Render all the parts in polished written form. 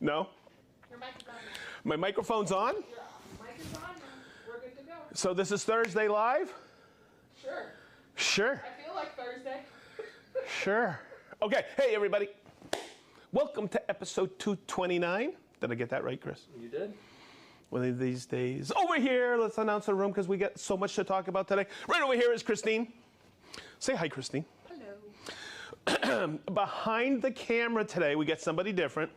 No? Your microphone's on. My microphone's on? Your mic is on. We're good to go. So this is Thursday Live? Sure. Sure. I feel like Thursday. Sure. Okay. Hey, everybody. Welcome to episode 229. Did I get that right, Chris? You did. One of these days. Over here, let's announce the room because we got so much to talk about today. Right over here is Christine. Say hi, Christine. Hello. Behind the camera today, we get somebody different.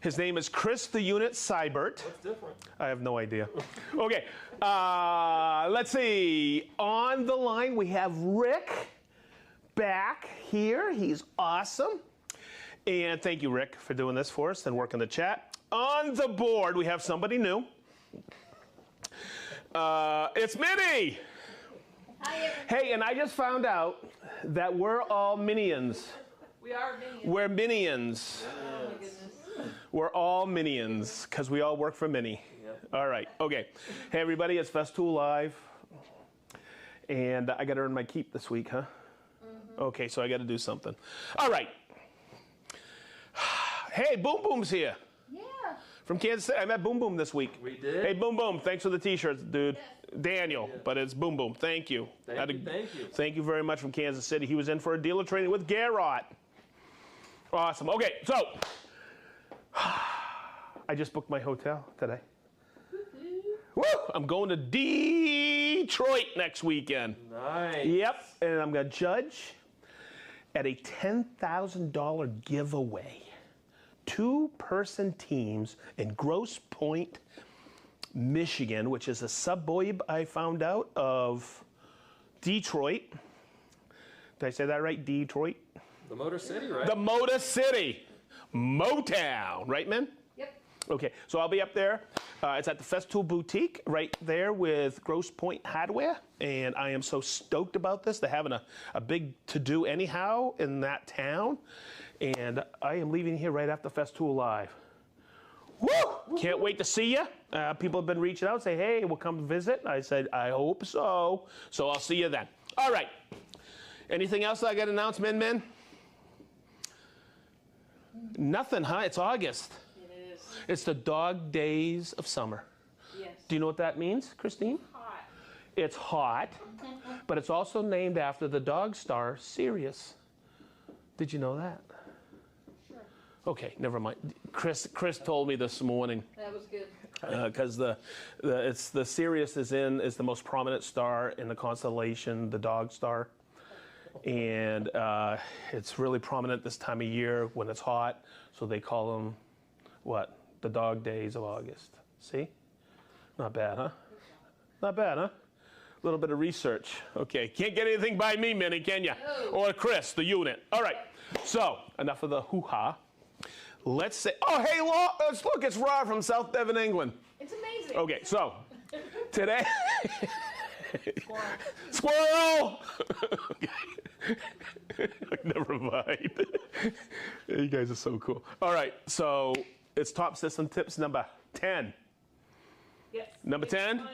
His name is Chris the Unit Seibert. What's different? I have no idea. Okay, let's see. On the line, we have Rick back here. He's awesome. And thank you, Rick, for doing this for us and working the chat. On the board, we have somebody new. It's Minnie. Hi, Hey, and I just found out that we're all Minions. we are minions. We're Minions. Oh, my goodness. We're all Minions because we all work for Minnie. Yep. All right. Okay. Hey, everybody. It's FESTOOL Live. And I got to earn my keep this week, huh? Mm-hmm. Okay, so I got to do something. All right. Hey, Boom Boom's here. Yeah. From Kansas City. I met Boom Boom this week. We did. Hey, Boom Boom. Thanks for the T-shirts, dude. Yes. Daniel, Yeah. but it's Boom Boom. Thank you. Thank you. Thank you very much from Kansas City. He was in for a dealer training with Garrett. Awesome. Okay, so I just booked my hotel today. Woo! I'm going to Detroit next weekend. Nice. Yep, and I'm going to judge at a $10,000 giveaway. Two-person teams in Grosse Pointe, Michigan, which is a suburb, I found out, of Detroit. Did I say that right? Detroit? The Motor City, right? The Motor City. Motown. Right, men? Yep. Okay, so I'll be up there. It's at the FESTOOL Boutique right there with Grosse Pointe Hardware. And I am so stoked about this. They're having a big to-do anyhow in that town. And I am leaving here right after FESTOOL Live. Woo! Can't wait to see you. People have been reaching out, say, hey, we'll come visit. I said, I hope so. So I'll see you then. All right. Anything else I got to announce, men? Nothing, huh? It's August. It is. It's the dog days of summer. Yes. Do you know what that means, Christine? Hot. It's hot, but it's also named after the dog star Sirius. Did you know that? Sure. Okay, never mind. Chris told me this morning That was good. because the Sirius is the most prominent star in the constellation, the dog star, and it's really prominent this time of year when it's hot. So they call them what? The dog days of August. See? Not bad, huh? Not bad, huh? A little bit of research. Okay, can't get anything by me, Minnie, can you? No. Or Chris, the unit. All right, so enough of the hoo-ha. Let's say, oh, hey, look, it's Rob from South Devon, England. It's amazing. Okay, so today, Squirrel. squirrel! Never mind. You guys are so cool. All right, so it's Top System Tips number 10. Yes. Number 10? 10.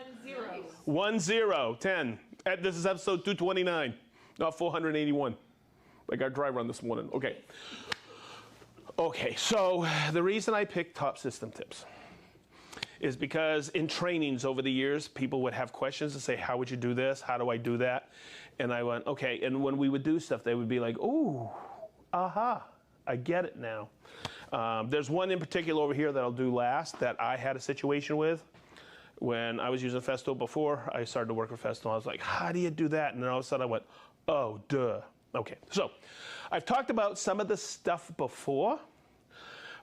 10. This is episode 229, not 481, like our dry run this morning. Okay. Okay, so the reason I picked Top System Tips is because in trainings over the years, people would have questions and say, how would you do this? How do I do that? And I went, okay. And when we would do stuff, they would be like, ooh, aha, I get it now. There's one in particular over here that I'll do last that I had a situation with. When I was using FESTOOL before I started to work with FESTOOL, I was like, how do you do that? And then all of a sudden I went, oh, duh. Okay, so I've talked about some of this stuff before,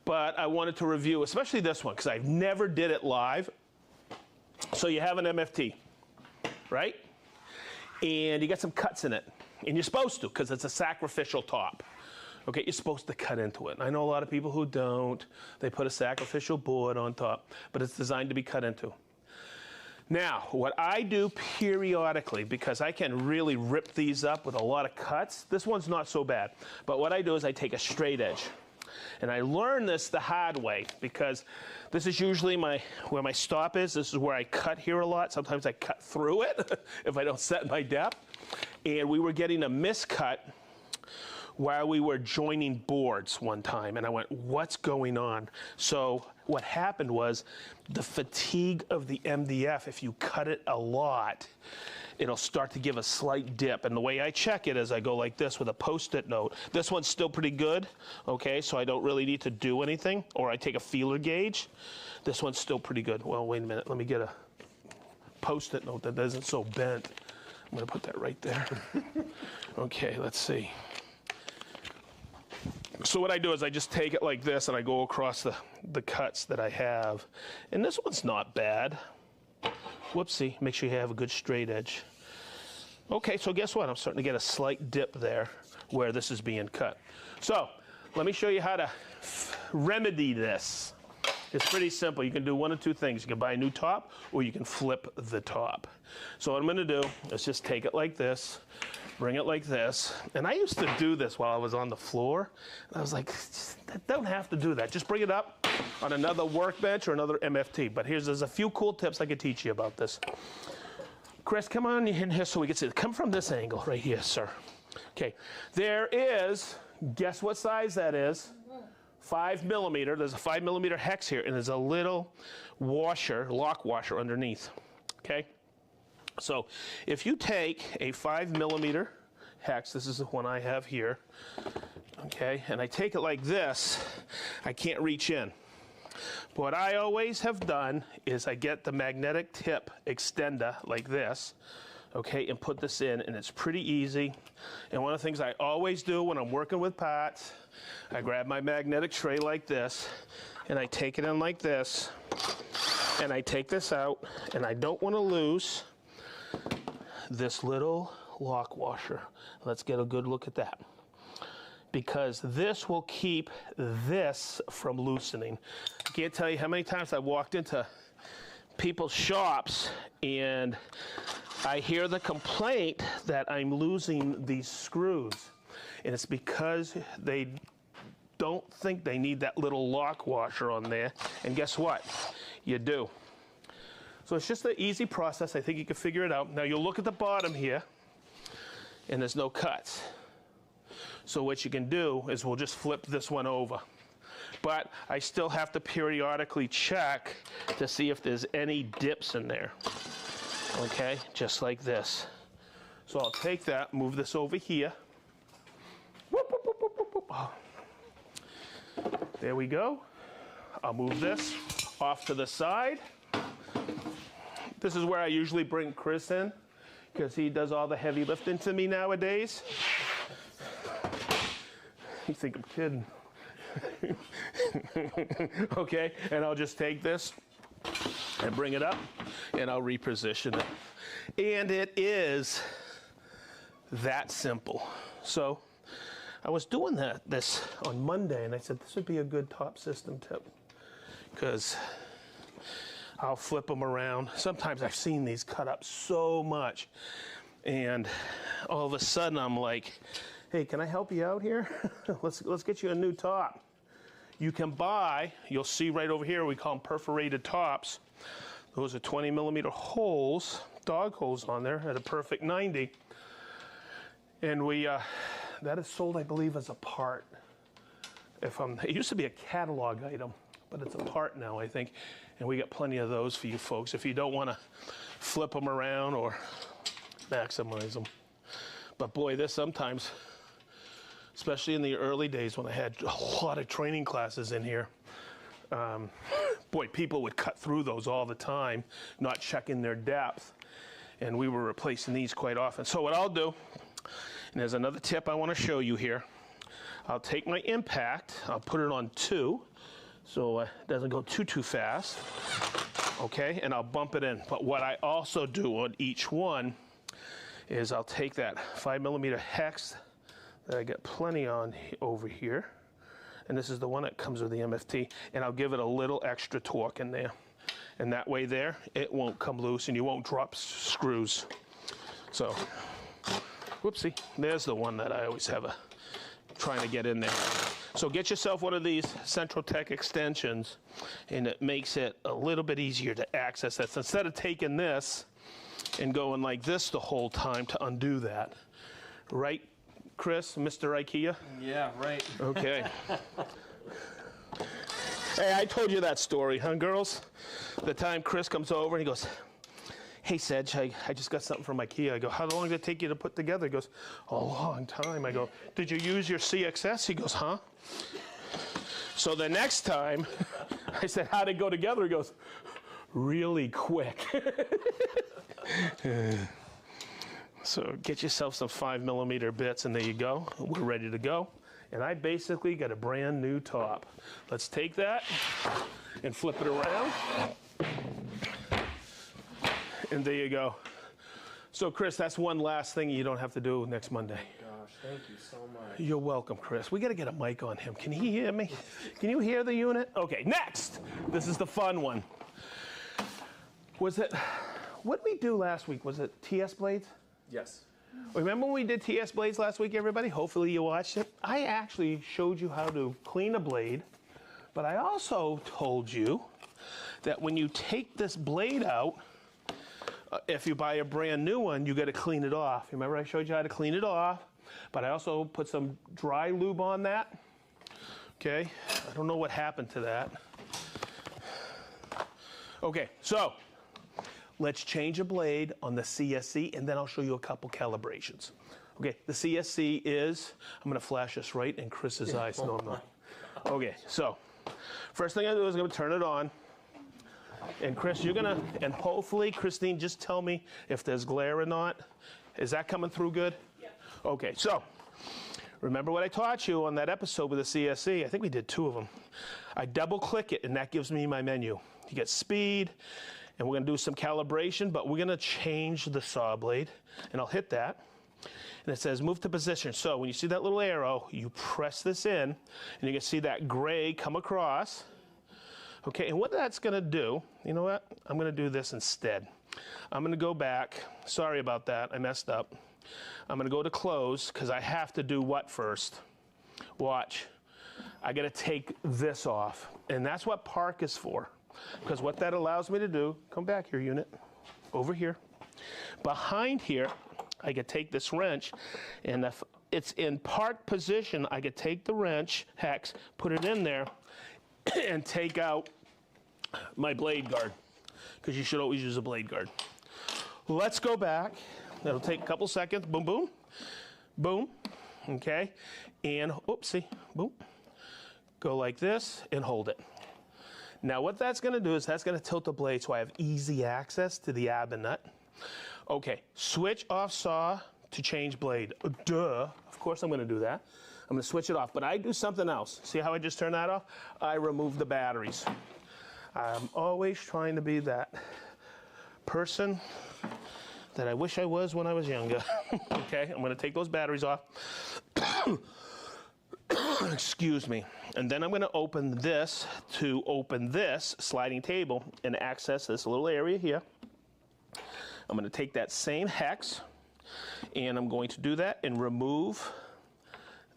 but I wanted to review, especially this one, because I never did it live. So you have an MFT, right? And you got some cuts in it. And you're supposed to, because it's a sacrificial top. Okay, you're supposed to cut into it. And I know a lot of people who don't. They put a sacrificial board on top, but it's designed to be cut into. Now, what I do periodically, because I can really rip these up with a lot of cuts, this one's not so bad, but what I do is I take a straight edge. And I learned this the hard way because this is usually where my stop is. This is where I cut here a lot. Sometimes I cut through it if I don't set my depth. And we were getting a miscut while we were joining boards one time, and I went, what's going on? So what happened was the fatigue of the MDF, if you cut it a lot, it'll start to give a slight dip. And the way I check it is I go like this with a Post-it note. This one's still pretty good, okay, so I don't really need to do anything, or I take a feeler gauge. This one's still pretty good. Well, wait a minute, let me get a Post-it note that isn't so bent. I'm gonna put that right there. Okay, let's see. So what I do is I just take it like this and I go across the cuts that I have. And this one's not bad. Whoopsie, make sure you have a good straight edge. Okay, so guess what? I'm starting to get a slight dip there where this is being cut. So let me show you how to remedy this. It's pretty simple. You can do one of two things. You can buy a new top or you can flip the top. So what I'm gonna do is just take it like this, bring it like this. And I used to do this while I was on the floor. And I was like, don't have to do that. Just bring it up on another workbench or another MFT. But there's a few cool tips I could teach you about this. Chris, come on in here so we can see it. Come from this angle right here, sir. Okay, there is, guess what size that is? 5 millimeter. There's a 5 millimeter hex here, and there's a little washer, lock washer underneath. Okay? So if you take a 5 millimeter hex, this is the one I have here, okay, and I take it like this, I can't reach in. But what I always have done is I get the magnetic tip extender like this, okay, and put this in, and it's pretty easy. And one of the things I always do when I'm working with parts, I grab my magnetic tray like this, and I take it in like this, and I take this out, and I don't want to lose this little lock washer. Let's get a good look at that. Because this will keep this from loosening. I can't tell you how many times I've walked into people's shops and I hear the complaint that I'm losing these screws. And it's because they don't think they need that little lock washer on there. And guess what? You do. So it's just an easy process. I think you can figure it out. Now you'll look at the bottom here and there's no cuts. So what you can do is we'll just flip this one over. But I still have to periodically check to see if there's any dips in there. Okay, just like this. So I'll take that, move this over here. Whoop, whoop, whoop, whoop, whoop, whoop. There we go. I'll move this off to the side. This is where I usually bring Chris in because he does all the heavy lifting to me nowadays. You think I'm kidding. Okay, and I'll just take this and bring it up and I'll reposition it. And it is that simple. So I was doing this on Monday and I said this would be a good top system tip because I'll flip them around. Sometimes I've seen these cut up so much and all of a sudden I'm like, hey, can I help you out here? let's get you a new top. You can buy, you'll see right over here, we call them perforated tops. Those are 20 millimeter holes, dog holes on there at a perfect 90. And that is sold, I believe, as a part. It used to be a catalog item, but it's a part now, I think. And we got plenty of those for you folks if you don't want to flip them around or maximize them. But boy, this sometimes, especially in the early days when I had a lot of training classes in here, boy, people would cut through those all the time, not checking their depth. And we were replacing these quite often. So what I'll do, and there's another tip I want to show you here. I'll take my impact, I'll put it on 2, so it doesn't go too fast. Okay, and I'll bump it in. But what I also do on each one is I'll take that 5 millimeter hex that I got plenty on over here, and this is the one that comes with the MFT, and I'll give it a little extra torque in there. And that way there, it won't come loose and you won't drop screws. So, whoopsie, there's the one that I always have trying to get in there. So get yourself one of these Central Tech extensions, and it makes it a little bit easier to access that. So instead of taking this and going like this the whole time to undo that, right Chris, Mr. IKEA? Yeah, right. Okay. Hey, I told you that story, huh, girls? The time Chris comes over and he goes, hey, Sedge, I just got something from IKEA. I go, how long did it take you to put together? He goes, a long time. I go, did you use your CXS? He goes, huh? So the next time, I said, how'd it go together? He goes, really quick. So get yourself some 5mm bits, and there you go. We're ready to go. And I basically got a brand new top. Let's take that and flip it around. And there you go. So Chris, that's one last thing you don't have to do next Monday. Gosh, thank you so much. You're welcome, Chris. We got to get a mic on him. Can he hear me? Can you hear the unit? Okay, next. This is the fun one. What did we do last week? Was it TS blades? Yes. Remember when we did TS blades last week, everybody? Hopefully you watched it. I actually showed you how to clean a blade, but I also told you that when you take this blade out, if you buy a brand new one, you got to clean it off. Remember I showed you how to clean it off, but I also put some dry lube on that. Okay, I don't know what happened to that. Okay, so let's change a blade on the CSC, and then I'll show you a couple calibrations. Okay, the CSC is, I'm gonna flash this right in Chris's eyes. No, I'm not. Okay, so first thing I do is I'm gonna turn it on. And Chris, you're gonna, and hopefully, Christine, just tell me if there's glare or not. Is that coming through good? Yeah. Okay, so remember what I taught you on that episode with the CSC? I think we did 2 of them. I double click it, and that gives me my menu. You get speed, and we're gonna do some calibration, but we're gonna change the saw blade, and I'll hit that. And it says move to position. So when you see that little arrow, you press this in, and you can see that gray come across. Okay, and what that's gonna do, you know what? I'm gonna do this instead. I'm gonna go back. Sorry about that, I messed up. I'm gonna go to close, because I have to do what first? Watch. I gotta take this off, and that's what park is for. Because what that allows me to do, come back here, unit, over here. Behind here, I could take this wrench, and if it's in park position, I could take the wrench, hex, put it in there, and take out my blade guard, because you should always use a blade guard. Let's go back. That'll take a couple seconds. Boom, boom, boom. Okay, and oopsie, boom. Go like this and hold it. Now what that's going to do is that's going to tilt the blade so I have easy access to the ab and nut. Okay, switch off saw to change blade. Duh, of course I'm going to do that. I'm going to switch it off, but I do something else. See how I just turned that off? I remove the batteries. I'm always trying to be that person that I wish I was when I was younger. Okay, I'm going to take those batteries off. Excuse me. And then I'm going to open this to open this sliding table and access this little area here. I'm going to take that same hex, and I'm going to do that and remove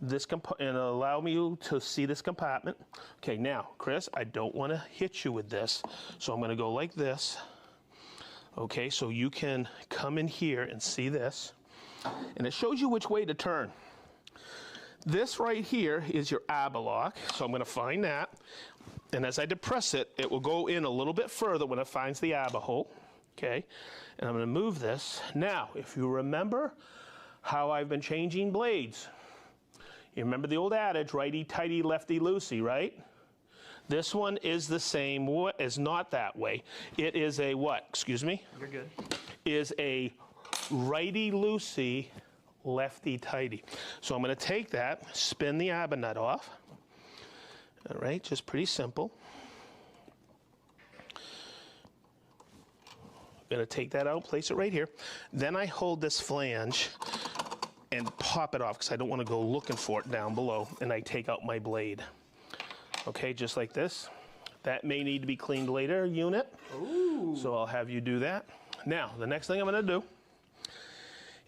this and allow me to see this compartment. Okay, now, Chris, I don't want to hit you with this, so I'm going to go like this. Okay, so you can come in here and see this, and it shows you which way to turn. This right here is your ab lock, so I'm going to find that, and as I depress it, it will go in a little bit further when it finds the ab hole. Okay, and I'm going to move this. Now, if you remember how I've been changing blades, you remember the old adage, righty tighty, lefty loosey, right? This one is the same, is not that way. It is a what? Excuse me? You're good. Is a righty loosey, lefty tighty. So I'm going to take that, spin the ab nut off. All right, just pretty simple. I'm going to take that out, place it right here. Then I hold this flange and pop it off because I don't want to go looking for it down below, and I take out my blade. Okay, just like this. That may need to be cleaned later, unit. Ooh. So I'll have you do that. Now, the next thing I'm going to do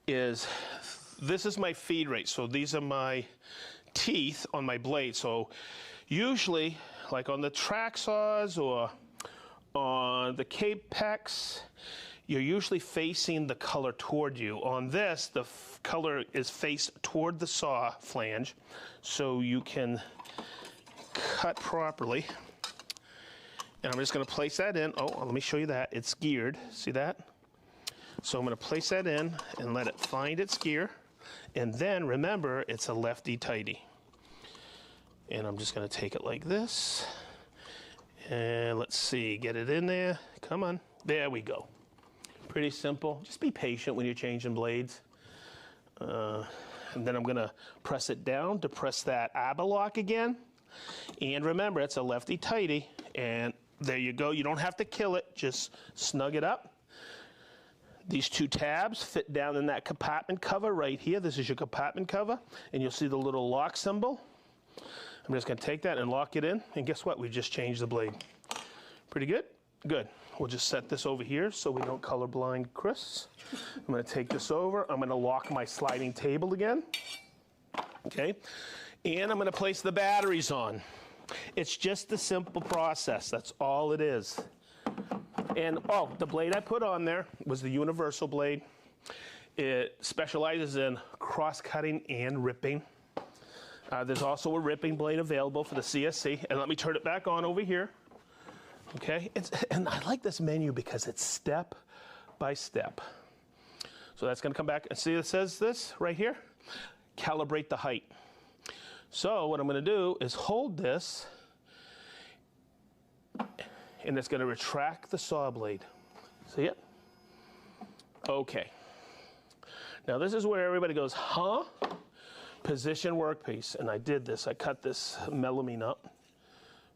is, this is my feed rate. So these are my teeth on my blade. So usually, like on the track saws or on the Capex, you're usually facing the color toward you. On this, the color is faced toward the saw flange, so you can cut properly. And I'm just going to place that in. Oh, let me show you that. It's geared. See that? So I'm going to place that in and let it find its gear. And then remember, it's a lefty-tighty. And I'm just going to take it like this. And let's see, get it in there. Come on. There we go. Pretty simple. Just be patient when you're changing blades. And then I'm going to press it down to press that ABBA lock again. And remember, it's a lefty-tighty. And there you go. You don't have to kill it. Just snug it up. These two tabs fit down in that compartment cover right here. This is your compartment cover. And you'll see the little lock symbol. I'm just going to take that and lock it in. And guess what? We just changed the blade. Pretty good? Good. We'll just set this over here so we don't colorblind Chris. I'm going to take this over. I'm going to lock my sliding table again. Okay. And I'm going to place the batteries on. It's just a simple process. That's all it is. And, oh, the blade I put on there was the universal blade. It specializes in cross-cutting and ripping. There's also a ripping blade available for the CSC. And let me turn it back on over here. Okay, and I like this menu because it's step by step. So that's going to come back. And see, it says this right here, calibrate the height. So what I'm going to do is hold this, and it's going to retract the saw blade. See it? Okay. Now this is where everybody goes, huh? Position workpiece. And I did this. I cut this melamine up.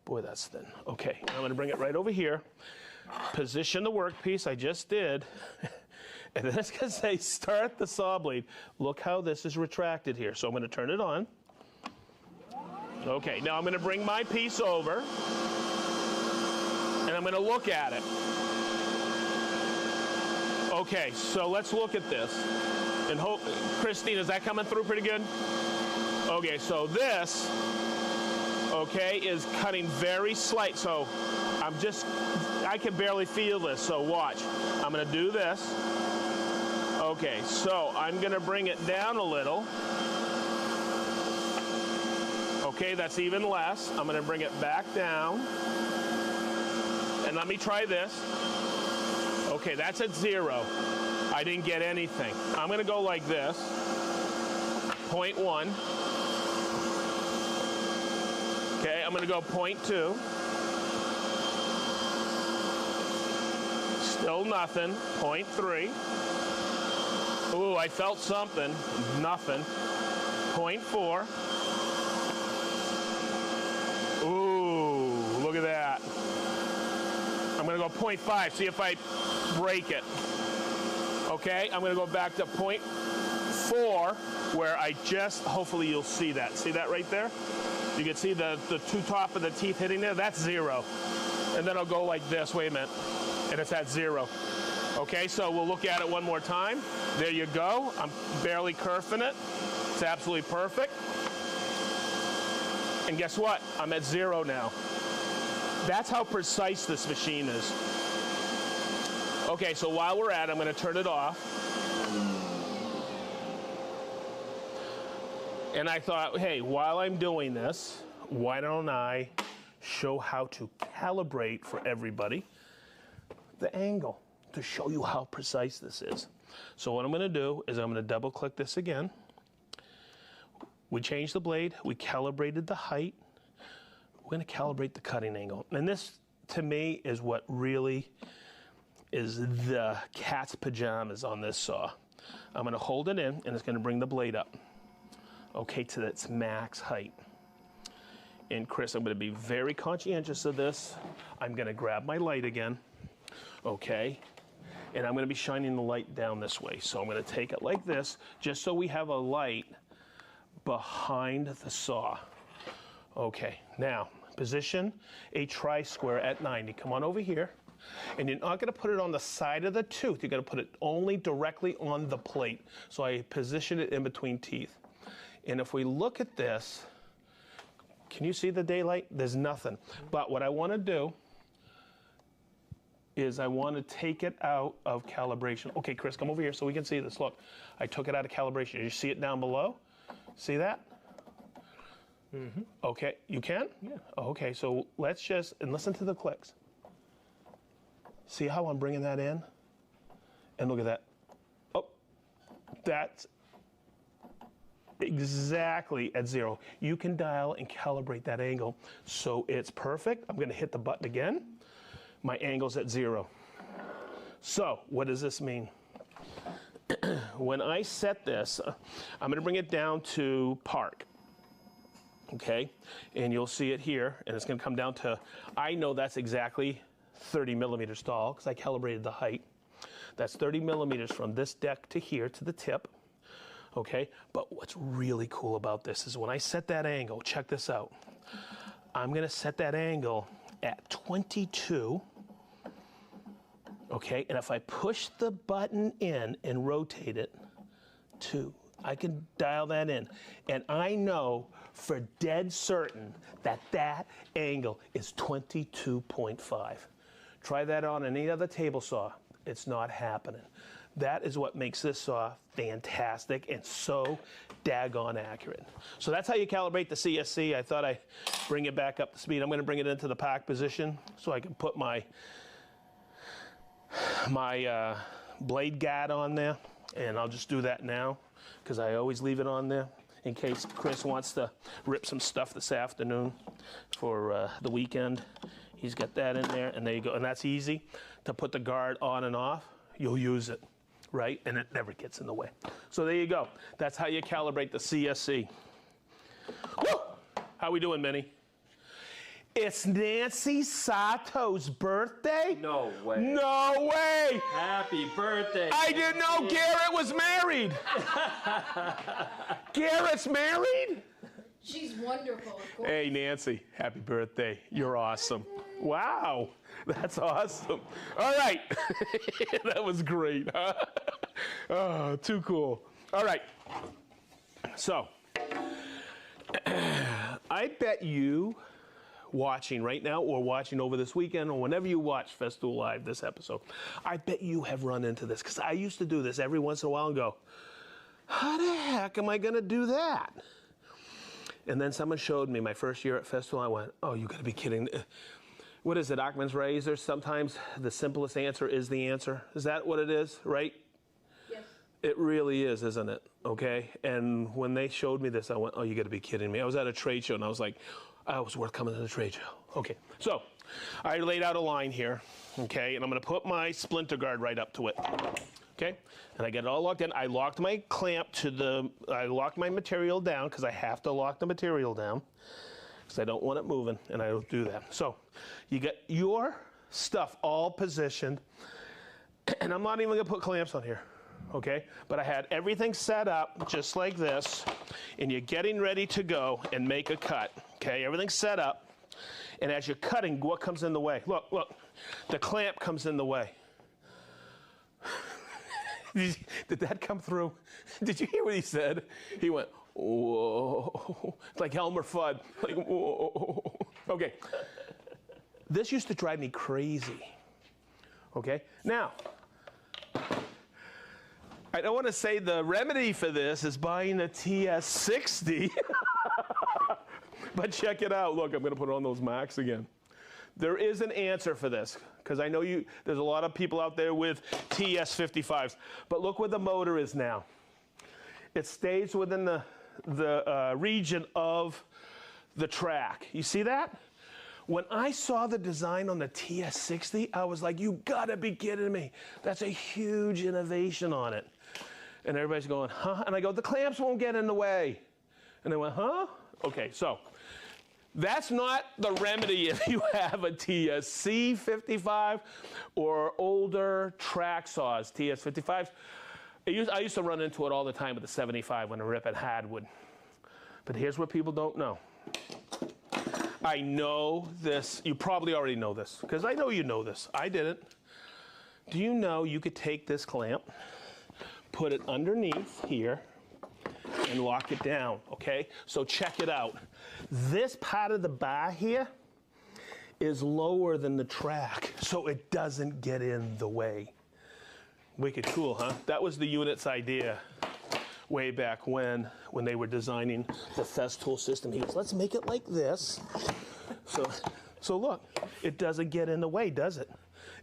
Boy, that's thin. Okay, I'm going to bring it right over here. Position the workpiece. I just did. And then it's going to say start the saw blade. Look how this is retracted here. So I'm going to turn it on. Okay, now I'm going to bring my piece over. And I'm going to look at it. Okay, so let's look at this. And hope, Christine, is that coming through pretty good? Okay, so this, okay, is cutting very slight. So I can barely feel this, so watch. I'm going to do this. Okay, so I'm going to bring it down a little. Okay, that's even less. I'm going to bring it back down. And let me try this. Okay, that's at 0. I didn't get anything. I'm going to go like this. 0.1. Okay, I'm going to go 0.2. Still nothing. 0.3. Ooh, I felt something. Nothing. 0.4. Ooh, look at that. I'm going to go 0.5. See if I break it. Okay, I'm going to go back to 0.4 where I just, hopefully you'll see that. See that right there? You can see the two top of the teeth hitting there. That's 0. And then I'll go like this. Wait a minute. And it's at 0. Okay, so we'll look at it one more time. There you go. I'm barely kerfing it. It's absolutely perfect. And guess what? I'm at 0 now. That's how precise this machine is. Okay, so while we're at it, I'm going to turn it off. And I thought, hey, while I'm doing this, why don't I show how to calibrate for everybody the angle to show you how precise this is. So what I'm going to do is I'm going to double click this again. We changed the blade. We calibrated the height. We're going to calibrate the cutting angle. And this, to me, is what really is the cat's pajamas on this saw. I'm going to hold it in, and it's going to bring the blade up, okay, to its max height. And Chris, I'm going to be very conscientious of this. I'm going to grab my light again, okay, and I'm going to be shining the light down this way. So I'm going to take it like this, just so we have a light behind the saw. Okay, now position a tri-square at 90. Come on over here. And you're not going to put it on the side of the tooth. You're going to put it only directly on the plate. So I position it in between teeth. And if we look at this, can you see the daylight? There's nothing. But what I want to do is I want to take it out of calibration. Okay, Chris, come over here so we can see this. Look, I took it out of calibration. You see it down below? See that? Mm-hmm. Okay, you can? Yeah. Okay, so let's just, and listen to the clicks. See how I'm bringing that in? And look at that. Oh, that's exactly at 0. You can dial and calibrate that angle so it's perfect. I'm going to hit the button again. My angle's at 0. So what does this mean? When I set this, I'm going to bring it down to park. Okay, and you'll see it here, and it's going to come down to, I know that's exactly 30 millimeters tall because I calibrated the height. That's 30 millimeters from this deck to here to the tip. Okay, but what's really cool about this is when I set that angle, check this out. I'm going to set that angle at 22. Okay, and if I push the button in and rotate it 2, I can dial that in. And I know for dead certain that that angle is 22.5. Try that on any other table saw. It's not happening. That is what makes this saw fantastic and so daggone accurate. So that's how you calibrate the CSC. I thought I'd bring it back up to speed. I'm going to bring it into the park position so I can put my blade guard on there, and I'll just do that now because I always leave it on there in case Chris wants to rip some stuff this afternoon for the weekend. He's got that in there, and there you go. And that's easy to put the guard on and off. You'll use it, right? And it never gets in the way. So there you go. That's how you calibrate the CSC. Woo! How we doing, Minnie? It's Nancy Sato's birthday? No way. No way! Happy birthday. I didn't know Garrett was married. Garrett's married? She's wonderful, of course. Hey, Nancy, happy birthday. You're awesome. Wow, that's awesome. All right. That was great, huh? Oh, too cool. All right. So, I bet you watching right now or watching over this weekend or whenever you watch Festool Live, this episode, I bet you have run into this because I used to do this every once in a while and go, how the heck am I going to do that? And then someone showed me my first year at Festool. I went, oh, you got to be kidding. What is it, Occam's razor? Sometimes the simplest answer is the answer. Is that what it is, right? Yes. It really is, isn't it? Okay. And when they showed me this, I went, oh, you got to be kidding me. I was at a trade show and I was like, oh, it was worth coming to the trade show. Okay. So I laid out a line here. Okay. And I'm going to put my splinter guard right up to it. Okay. And I get it all locked in. I locked my clamp to I locked my material down because I have to lock the material down because I don't want it moving, and I don't do that. So you get your stuff all positioned, and I'm not even going to put clamps on here. Okay, but I had everything set up just like this, and you're getting ready to go and make a cut. Okay, everything's set up, and as you're cutting, what comes in the way? Look, the clamp comes in the way. Did that come through? Did you hear what he said? He went, whoa, like Elmer Fudd, like whoa. Okay, this used to drive me crazy. Okay, now, I don't want to say the remedy for this is buying a TS60, but check it out. Look, I'm going to put on those marks again. There is an answer for this, because I know there's a lot of people out there with TS55s, but look where the motor is now. It stays within the region of the track. You see that? When I saw the design on the TS60, I was like, you gotta be kidding me. That's a huge innovation on it. And everybody's going, huh? And I go, the clamps won't get in the way. And they went, huh? Okay, so that's not the remedy if you have a TSC 55 or older track saws, TS55s. I used to run into it all the time with the 75 when I rip at hardwood. But here's what people don't know. I know this, you probably already know this, because I know you know this. I didn't. Do you know you could take this clamp, put it underneath here, and lock it down, okay? So check it out. This part of the bar here is lower than the track, so it doesn't get in the way. Wicked cool, huh? That was the unit's idea way back when they were designing the FESTOOL system. He goes, let's make it like this. So look, it doesn't get in the way, does it?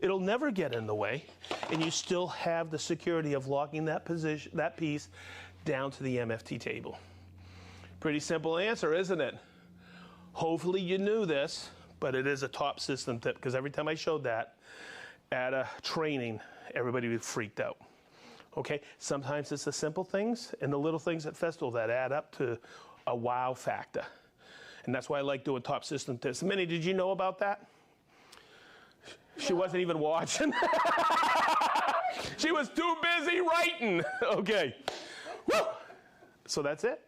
It'll never get in the way, and you still have the security of locking that piece down to the MFT table. Pretty simple answer, isn't it? Hopefully you knew this, but it is a top system tip, because every time I showed that at a training, everybody was freaked out. Okay, sometimes it's the simple things and the little things at FESTOOL that add up to a wow factor. And that's why I like doing top system tips. Minnie, did you know about that? She wasn't even watching. She was too busy writing. Okay. Woo! So that's it.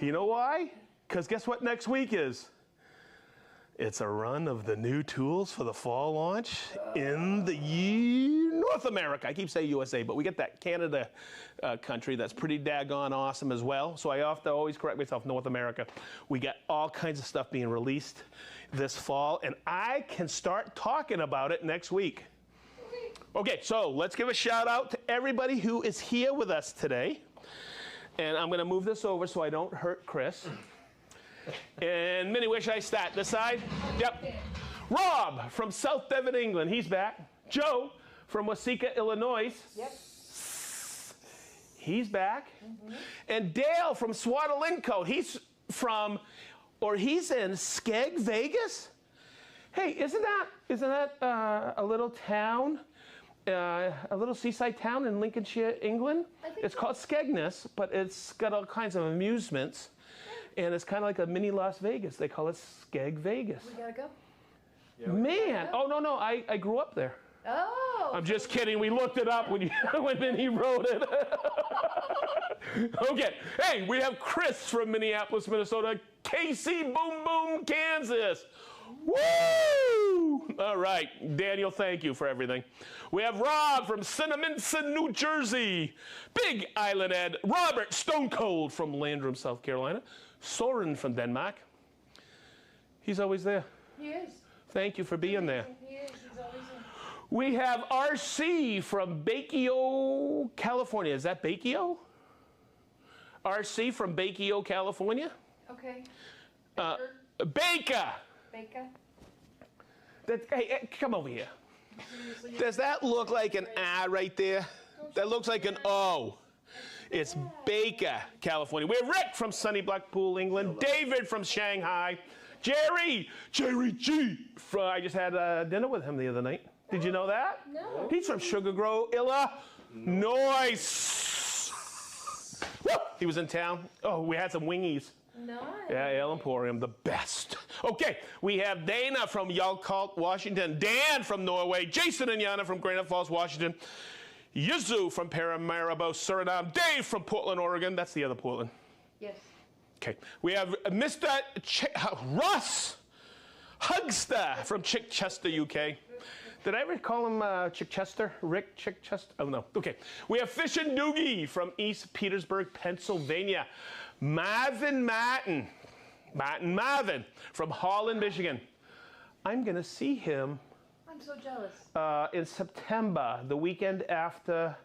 You know why? Because guess what next week is? It's a run of the new tools for the fall launch in the North America. I keep saying USA, but we get that Canada country that's pretty daggone awesome as well. So I have to always correct myself, North America. We got all kinds of stuff being released this fall, and I can start talking about it next week. Okay, so let's give a shout out to everybody who is here with us today. And I'm going to move this over so I don't hurt Chris. And Minnie, where should I start? This side? Yep. Rob from South Devon, England. He's back. Joe from Waseca, Illinois. Yep. He's back. And Dale from Swatolinco. He's in Skeg, Vegas. Hey, isn't that a little town, a little seaside town in Lincolnshire, England? It's called Skegness, but it's got all kinds of amusements. And it's kind of like a mini Las Vegas. They call it Skeg Vegas. We gotta go. Yeah, Man, oh no, I grew up there. Oh. I'm just kidding. We looked it up when he wrote it. Okay. Hey, we have Chris from Minneapolis, Minnesota. Casey, Boom Boom, Kansas. Woo! All right, Daniel, thank you for everything. We have Rob from Cinnaminson, New Jersey. Big Island Ed. Robert Stone Cold from Landrum, South Carolina. Soren from Denmark. He's always there. He is. Thank you for being there. He is. He's always in. We have RC from Bakio, California. Is that Bakio? RC from Bakio, California? Okay. Baker! Baker. Hey, come over here. Does that look like an R right there? That looks like an O. It's Baker, California. We have Rick from sunny Blackpool, England. David from Shanghai. Jerry G. I just had dinner with him the other night. Did you know that? No. He's from Sugar Grove, Illinois. Woo! He was in town. Oh, we had some wingies. Nice. Yeah, Ale Emporium, the best. Okay, we have Dana from Yakult, Washington. Dan from Norway. Jason and Yana from Granite Falls, Washington. Yuzu from Paramaribo, Suriname. Dave from Portland, Oregon. That's the other Portland. Yes. Okay. We have Mr. Russ Hugster from Chichester, UK. Did I ever call him Chichester? Rick Chichester? Oh, no. Okay. We have Fish and Doogie from East Petersburg, Pennsylvania. Marvin from Holland, Michigan. I'm going to see him I'm so jealous. in September, the weekend after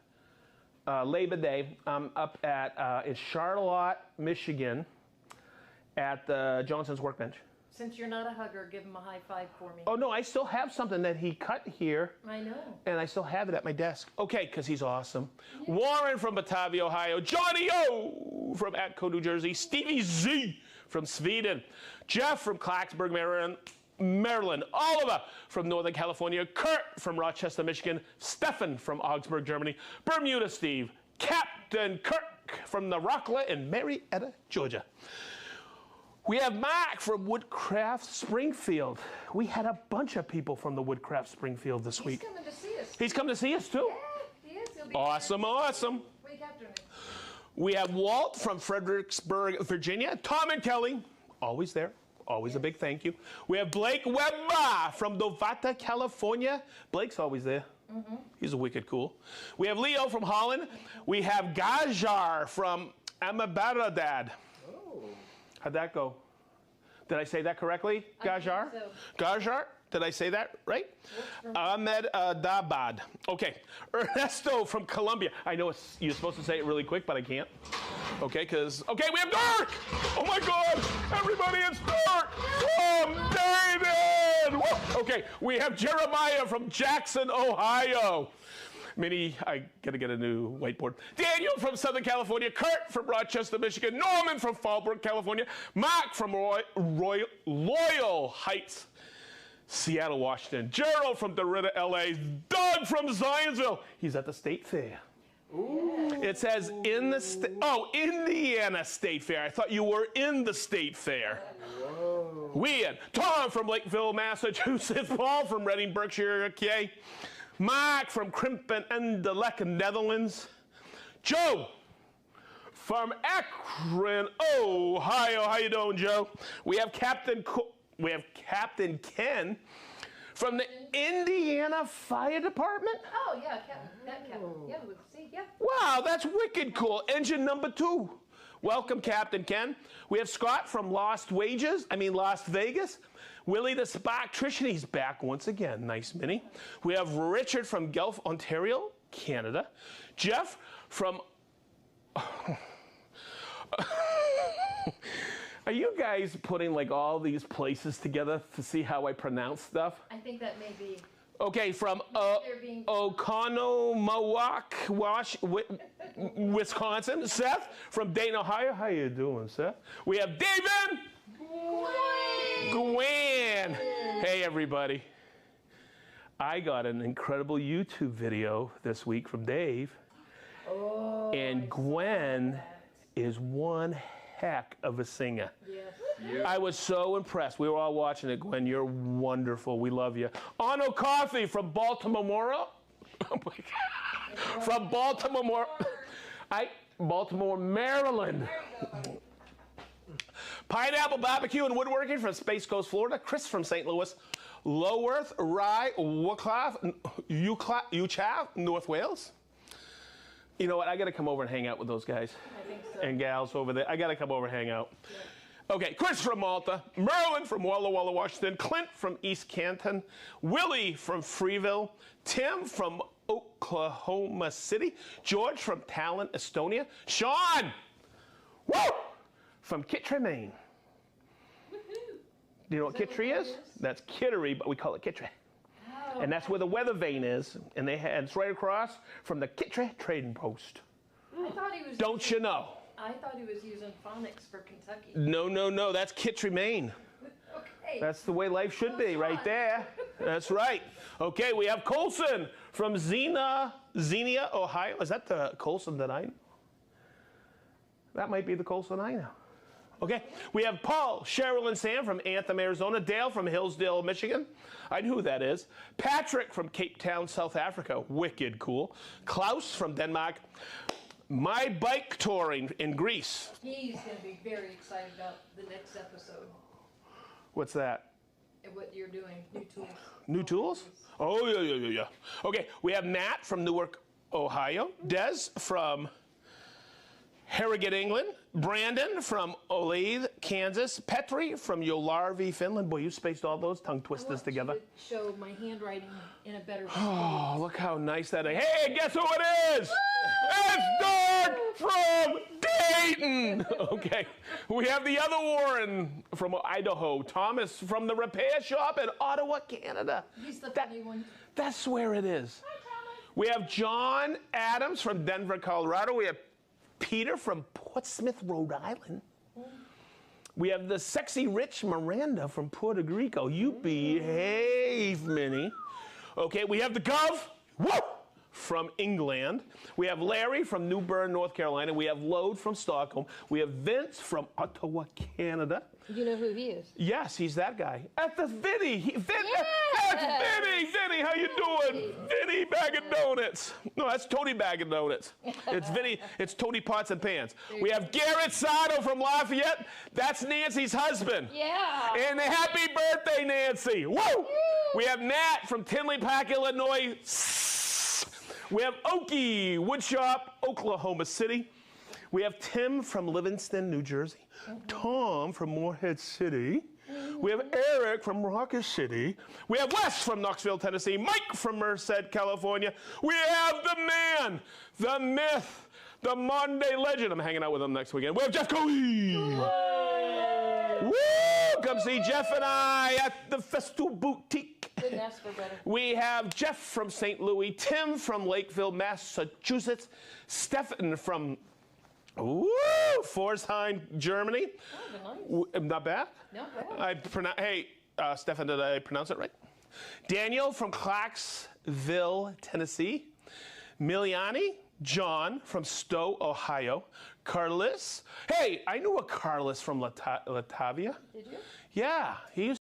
Labor Day. I'm up at in Charlotte, Michigan, at the Johnson's Workbench. Since you're not a hugger, give him a high five for me. Oh no, I still have something that he cut here, I know. and I still have it at my desk. Okay, because he's awesome. Warren from Batavia, Ohio. Johnny O from Atco, New Jersey. Stevie Z from Sweden. Jeff from Clarksburg, Maryland. Oliver from Northern California. Kurt from Rochester, Michigan. Stefan from Augsburg, Germany. Bermuda Steve. Captain Kirk from the Rockland in Marietta, Georgia. We have Mark from Woodcraft Springfield. We had a bunch of people from the Woodcraft Springfield this week. He's coming to see us. He's come to see us too. Yeah, he is. He'll be Awesome, awesome. Week after next. We have Walt from Fredericksburg, Virginia. Tom and Kelly, always there. Always a big thank you. We have Blake Weber from Novata, California. Blake's always there. He's a wicked cool. We have Leo from Holland. We have Gajar from Ahmedabad. Oh. How'd that go? Did I say that correctly? I think Gajar? so. Gajar? Did I say that right? Ahmed Dabad. Okay. Ernesto from Colombia. I know you're supposed to say it really quick, but I can't. Okay, okay, we have Dirk! Oh my God! Everybody, it's Dirk from David! Woo! Okay, we have Jeremiah from Jackson, Ohio. Minnie, I gotta get a new whiteboard. Daniel from Southern California. Kurt from Rochester, Michigan. Norman from Fallbrook, California. Mark from Loyal Heights, Seattle, Washington. Gerald from DeRidder, LA. Doug from Zionsville. He's at the State Fair. Ooh. It says Indiana State Fair. I thought you were in the State Fair. Whoa. Weird. Tom from Lakeville, Massachusetts. Paul from Reading, Berkshire, okay. Mark from Krimpen and the Netherlands. Joe from Akron, Ohio. How you doing, Joe? We have Captain Ken from the Indiana Fire Department. Oh, yeah, Captain. Yeah, with C, yeah. Wow, that's wicked cool. Engine number 2. Welcome, Captain Ken. We have Scott from Las Vegas. Willie the Sparktrician, he's back once again. Nice, Minnie. We have Richard from Guelph, Ontario, Canada. Jeff from... Are you guys putting like all these places together to see how I pronounce stuff? I think that may be. Okay, from Oconomowoc, Wisconsin. Seth from Dayton, Ohio. How you doing, Seth? We have David. Gwen. Hey, everybody. I got an incredible YouTube video this week from Dave. Oh, and Gwen is one heck of a singer. Yes. Yep. I was so impressed. We were all watching it. Gwen, you're wonderful. We love you. Ono Coffee from Baltimore. Oh my God. From Baltimore, Maryland. Pineapple Barbecue and Woodworking from Space Coast, Florida. Chris from St. Louis. Loworth, Rye, Uchaf, North Wales. You know what? I got to come over and hang out with those guys I think so. and gals over there. I got to come over and hang out. Yeah. Okay, Chris from Malta, Merlin from Walla Walla, Washington, Clint from East Canton, Willie from Freeville, Tim from Oklahoma City, George from Tallinn, Estonia, Sean, woo, from Kittree, Maine. Do you know what Kittree is? That's Kittery, but we call it Kittree. Oh, And that's where the weather vane is, and it's right across from the Kittree Trading Post. I thought he was. Don't you know? I thought he was using phonics for Kentucky. No, that's Kittree, Maine. Okay. That's the way life should be, right there. That's right. Okay, we have Colson from Xenia, Ohio. Is that the Colson that I know? That might be the Colson I know. Okay, we have Paul, Cheryl, and Sam from Anthem, Arizona. Dale from Hillsdale, Michigan. I know who that is. Patrick from Cape Town, South Africa. Wicked cool. Klaus from Denmark. My bike touring in Greece. He's going to be very excited about the next episode. What's that? And what you're doing, new tools. New tools? Oh, yeah. Okay, we have Matt from Newark, Ohio. Des from Harrogate, England. Brandon from Olathe, Kansas. Petri from Jolarvi, Finland. Boy, you spaced all those tongue twisters together. To show my handwriting in a better way. Oh, look how nice that is. Hey, guess who it is? It's Doug from Dayton. Okay, we have the other Warren from Idaho. Thomas from the repair shop in Ottawa, Canada. He's the funny one. That's where it is. We have John Adams from Denver, Colorado. We have Peter from Portsmouth, Rhode Island. We have the sexy rich Miranda from Puerto Rico. You behave, Minnie. Okay, we have the Gov from England. We have Larry from New Bern, North Carolina. We have Lode from Stockholm. We have Vince from Ottawa, Canada. You know who he is? Yes, he's that guy. At the Vinny. That's Vinny. Vinny, how you doing? Vinny Bag of Donuts. No, that's Tony Bag of Donuts. It's Vinny. It's Tony Pots and Pans. We have Garrett Sato from Lafayette. That's Nancy's husband. Yeah. And happy birthday, Nancy. Woo! We have Nat from Tinley Park, Illinois. We have Okie Woodshop, Oklahoma City. We have Tim from Livingston, New Jersey. Tom from Morehead City. We have Eric from Rocket City. We have Wes from Knoxville, Tennessee. Mike from Merced, California. We have the man, the myth, the modern day legend. I'm hanging out with him next weekend. We have Jeff Cooley. Woo! Come see Jeff and I at the FESTOOL Boutique. Couldn't ask for better. We have Jeff from St. Louis, Tim from Lakeville, Massachusetts, Stefan from Forsheim, Germany. Oh, nice. Not bad. Not bad. Hey, Stefan, did I pronounce it right? Daniel from Clarksville, Tennessee. Miliani, John from Stowe, Ohio. Carlos. Hey, I knew a Carlos from Latavia. Did you? Yeah, he used.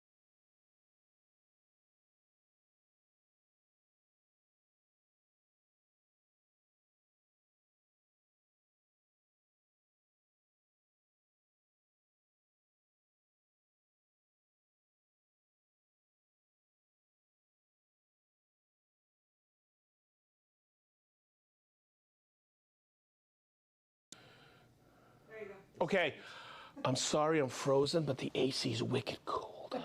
Okay, I'm sorry I'm frozen, but the AC's wicked cold.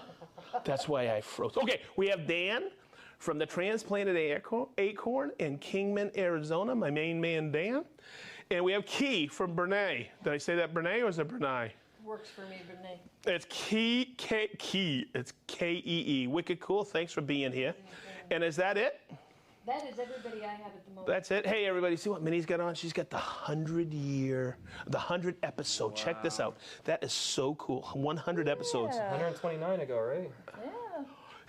That's why I froze. Okay, we have Dan from the Transplanted Acorn in Kingman, Arizona, my main man Dan. And we have Key from Bernay. Did I say that Bernay or is it Bernay? Works for me, Renee. It's Key, it's K-E-E. Wicked cool, thanks for being here. And is that it? That is everybody I have at the moment. That's it. Hey, everybody, see what Minnie's got on? She's got the 100 episode. Wow. Check this out. That is so cool. 100 episodes. 129 ago, right?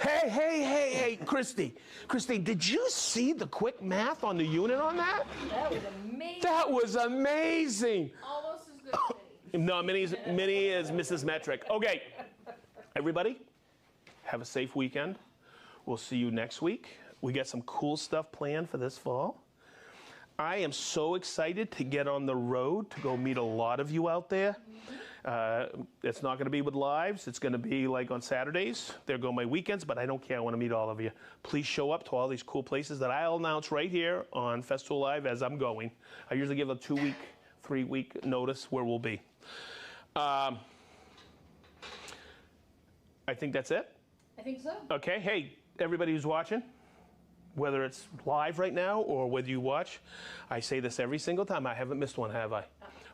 Yeah. Hey, Christy. Christy, did you see the quick math on the unit on that? That was amazing. That was amazing. Almost as good as Minnie. No, Minnie is Mrs. Metric. Okay, everybody, have a safe weekend. We'll see you next week. We got some cool stuff planned for this fall. I am so excited to get on the road to go meet a lot of you out there. It's not going to be with lives. It's going to be like on Saturdays. There go my weekends, but I don't care. I want to meet all of you. Please show up to all these cool places that I'll announce right here on FESTOOL Live as I'm going. I usually give a 2-week, 3-week notice where we'll be. I think that's it. I think so. Okay. Hey, everybody who's watching, whether it's live right now or whether you watch, I say this every single time. I haven't missed one, have I?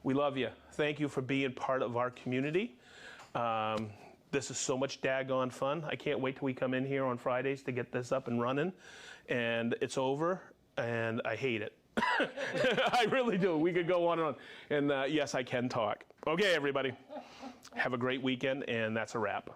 We love you. Thank you for being part of our community. This is so much daggone fun. I can't wait till we come in here on Fridays to get this up and running. And it's over, and I hate it. I really do. We could go on and on. And yes, I can talk. Okay, everybody. Have a great weekend, and that's a wrap.